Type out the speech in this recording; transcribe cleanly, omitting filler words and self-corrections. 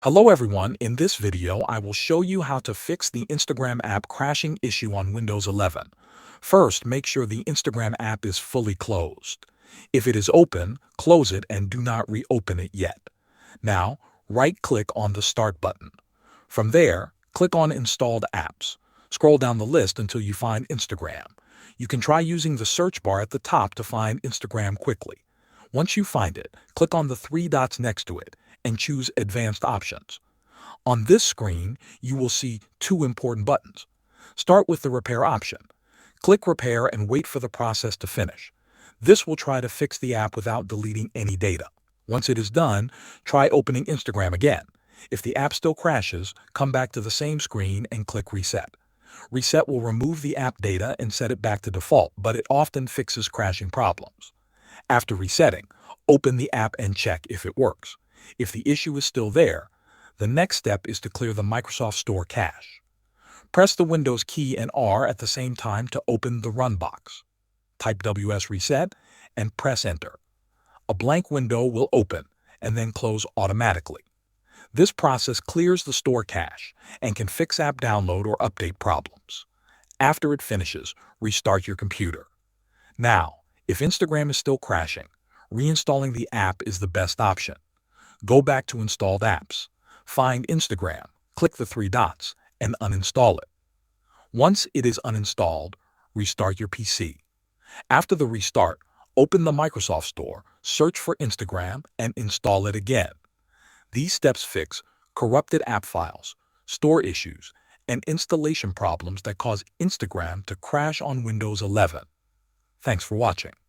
Hello everyone, in this video I will show you how to fix the Instagram app crashing issue on Windows 11. First, make sure the Instagram app is fully closed. If it is open, close it and do not reopen it yet. Now, right-click on the Start button. From there, click on Installed Apps. Scroll down the list until you find Instagram. You can try using the search bar at the top to find Instagram quickly. Once you find it, click on the three dots next to it and choose Advanced Options. On this screen, you will see two important buttons. Start with the Repair option. Click Repair and wait for the process to finish. This will try to fix the app without deleting any data. Once it is done, try opening Instagram again. If the app still crashes, come back to the same screen and click Reset. Reset will remove the app data and set it back to default, but it often fixes crashing problems. After resetting, open the app and check if it works. If the issue is still there, the next step is to clear the Microsoft Store cache. Press the Windows key and R at the same time to open the Run box. Type WS Reset and press Enter. A blank window will open and then close automatically. This process clears the store cache and can fix app download or update problems. After it finishes, restart your computer. Now, if Instagram is still crashing, reinstalling the app is the best option. Go back to Installed Apps. Find Instagram, click the three dots, and uninstall it. Once it is uninstalled, restart your PC. After the restart, open the Microsoft Store, search for Instagram, and install it again. These steps fix corrupted app files, store issues, and installation problems that cause Instagram to crash on Windows 11. Thanks for watching.